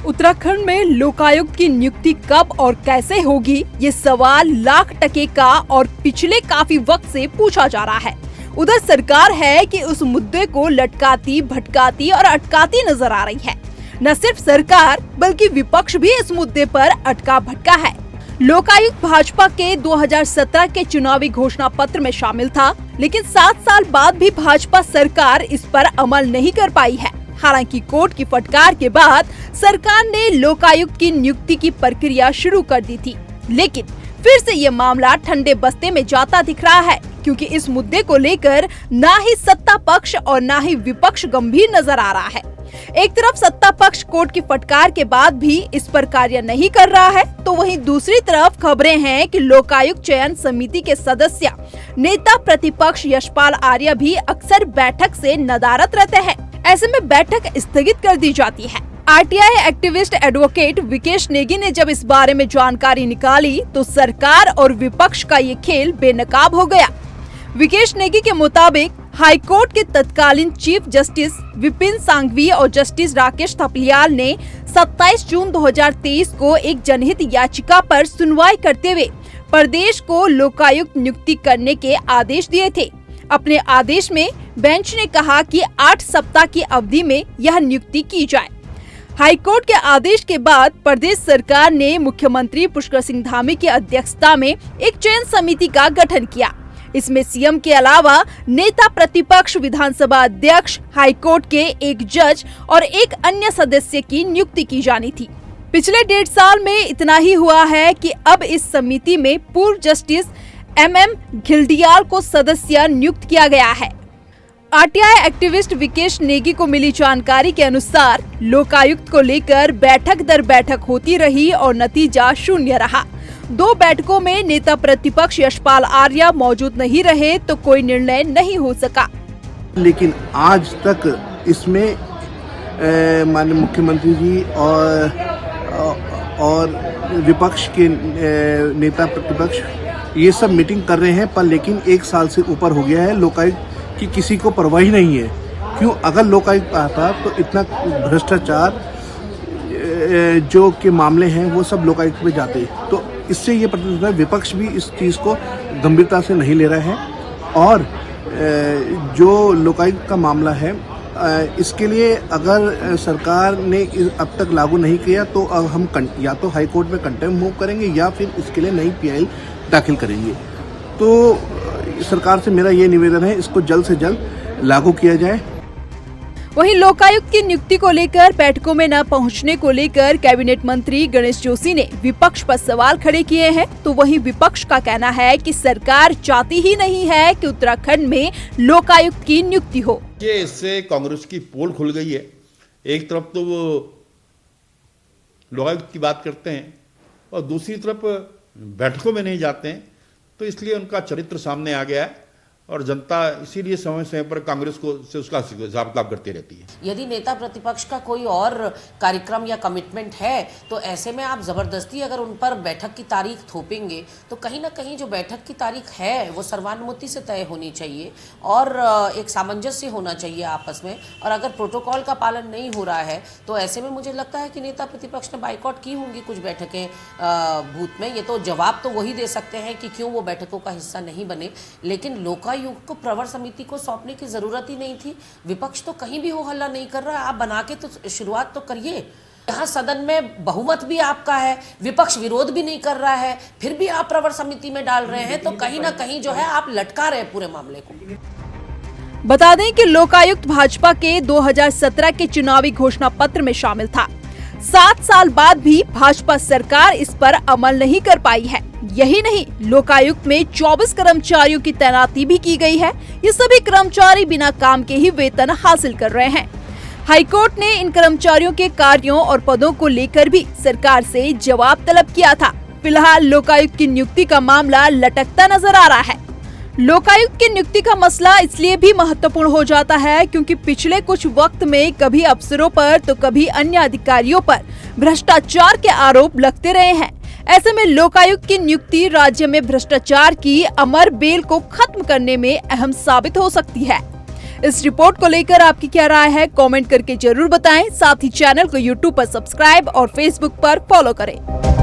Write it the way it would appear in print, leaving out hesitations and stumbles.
उत्तराखंड में लोकायुक्त की नियुक्ति कब और कैसे होगी, ये सवाल लाख टके का और पिछले काफी वक्त से पूछा जा रहा है। उधर सरकार है कि उस मुद्दे को लटकाती, भटकाती और अटकाती नजर आ रही है। न सिर्फ सरकार बल्कि विपक्ष भी इस मुद्दे पर अटका भटका है। लोकायुक्त भाजपा के 2017 के चुनावी घोषणा पत्र में शामिल था, लेकिन 7 साल बाद भी भाजपा सरकार इस पर अमल नहीं कर पाई है। हालांकि कोर्ट की फटकार के बाद सरकार ने लोकायुक्त की नियुक्ति की प्रक्रिया शुरू कर दी थी, लेकिन फिर से ये मामला ठंडे बस्ते में जाता दिख रहा है, क्योंकि इस मुद्दे को लेकर ना ही सत्ता पक्ष और ना ही विपक्ष गंभीर नजर आ रहा है। एक तरफ सत्ता पक्ष कोर्ट की फटकार के बाद भी इस पर कार्य नहीं कर रहा है, तो वहीं दूसरी तरफ खबरें हैं कि लोकायुक्त चयन समिति के सदस्य नेता प्रतिपक्ष यशपाल आर्य भी अक्सर बैठक से नदारद रहते हैं। ऐसे में बैठक स्थगित कर दी जाती है। RTI activist advocate Vikesh Negi ने जब इस बारे में जानकारी निकाली तो सरकार और विपक्ष का ये खेल बेनकाब हो गया। विकेश नेगी के मुताबिक हाईकोर्ट के तत्कालीन चीफ जस्टिस विपिन सांघवी और जस्टिस राकेश थपलियाल ने 27 जून 2023 को एक जनहित याचिका पर सुनवाई करते हुए प्रदेश को लोकायुक्त नियुक्ति करने के आदेश दिए थे। अपने आदेश में बेंच ने कहा कि 8 सप्ताह की अवधि में यह नियुक्ति की जाए। हाईकोर्ट के आदेश के बाद प्रदेश सरकार ने मुख्यमंत्री पुष्कर सिंह धामी की अध्यक्षता में एक चयन समिति का गठन किया। इसमें सीएम के अलावा नेता प्रतिपक्ष, विधानसभा अध्यक्ष, हाईकोर्ट के एक जज और एक अन्य सदस्य की नियुक्ति की जानी थी। पिछले 1.5 साल में इतना ही हुआ है कि अब इस समिति में पूर्व जस्टिस MM घिल्डियाल को सदस्य नियुक्त किया गया है। आरटीआई एक्टिविस्ट विकेश नेगी को मिली जानकारी के अनुसार लोकायुक्त को लेकर बैठक दर बैठक होती रही और नतीजा शून्य रहा। 2 बैठकों में नेता प्रतिपक्ष यशपाल आर्य मौजूद नहीं रहे तो कोई निर्णय नहीं हो सका। लेकिन आज तक इसमें माननीय मुख्यमंत्री जी और विपक्ष के नेता प्रतिपक्ष ये सब मीटिंग कर रहे हैं, पर लेकिन 1 साल से ऊपर हो गया है। लोकायुक्त की किसी को परवाह ही नहीं है। क्यों? अगर लोकायुक्त आता तो इतना भ्रष्टाचार जो के मामले हैं वो सब लोकायुक्त में जाते। तो इससे ये प्रतीत होता है विपक्ष भी इस चीज़ को गंभीरता से नहीं ले रहा है और जो लोकायुक्त का मामला है इसके लिए अगर सरकार ने अब तक लागू नहीं किया तो हम या तो हाई कोर्ट में कंटेम्प्ट मूव करेंगे या फिर इसके लिए नई PIL दाखिल करेंगे। तो सरकार से मेरा ये निवेदन है, इसको जल्द से जल्द लागू किया जाए। वहीं लोकायुक्त की नियुक्ति को लेकर बैठकों में न पहुंचने को लेकर कैबिनेट मंत्री गणेश जोशी ने विपक्ष पर सवाल खड़े किए हैं, तो वहीं विपक्ष का कहना है कि सरकार चाहती ही नहीं है कि उत्तराखंड में लोकायुक्त की नियुक्ति हो। ये इससे कांग्रेस की पोल खुल गई है। एक तरफ तो वो लोकायुक्त की बात करते हैं और दूसरी तरफ बैठकों में नहीं जाते हैं, तो इसलिए उनका चरित्र सामने आ गया है और जनता इसीलिए समय समय पर कांग्रेस को से उसका हिसाब किताब करती रहती है। यदि नेता प्रतिपक्ष का कोई और कार्यक्रम या कमिटमेंट है तो ऐसे में आप जबरदस्ती अगर उन पर बैठक की तारीख थोपेंगे तो कहीं ना कहीं जो बैठक की तारीख है वो सर्वानुमति से तय होनी चाहिए और एक सामंजस्य होना चाहिए आपस में। और अगर प्रोटोकॉल का पालन नहीं हो रहा है तो ऐसे में मुझे लगता है कि नेता प्रतिपक्ष ने बाइकआउट की होंगी कुछ बैठकें बूथ में। ये तो जवाब तो वही दे सकते हैं कि क्यों वो बैठकों का हिस्सा नहीं बने, लेकिन लोकायुक्त को प्रवर समिति को सौंपने की जरूरत ही नहीं थी। विपक्ष तो कहीं भी हो हल्ला नहीं कर रहा, आप बना के तो शुरुआत तो करिए। यहाँ सदन में बहुमत भी आपका है, विपक्ष विरोध भी नहीं कर रहा है, फिर भी आप प्रवर समिति में डाल रहे हैं, तो कहीं ना कहीं जो है आप लटका रहे हैं पूरे मामले को। बता दें कि लोकायुक्त भाजपा के 2017 के चुनावी घोषणा पत्र में शामिल था। 7 साल बाद भी भाजपा सरकार इस पर अमल नहीं कर पाई है। यही नहीं, लोकायुक्त में 24 कर्मचारियों की तैनाती भी की गई है। ये सभी कर्मचारी बिना काम के ही वेतन हासिल कर रहे हैं। हाईकोर्ट ने इन कर्मचारियों के कार्यों और पदों को लेकर भी सरकार से जवाब तलब किया था। फिलहाल लोकायुक्त की नियुक्ति का मामला लटकता नजर आ रहा है। लोकायुक्त की नियुक्ति का मसला इसलिए भी महत्वपूर्ण हो जाता है क्योंकि पिछले कुछ वक्त में कभी अफसरों पर तो कभी अन्य अधिकारियों पर भ्रष्टाचार के आरोप लगते रहे हैं। ऐसे में लोकायुक्त की नियुक्ति राज्य में भ्रष्टाचार की अमर बेल को खत्म करने में अहम साबित हो सकती है। इस रिपोर्ट को लेकर आपकी क्या राय है, कमेंट करके जरूर बताएं। साथ ही चैनल को यूट्यूब पर सब्सक्राइब और फेसबुक पर फॉलो करें।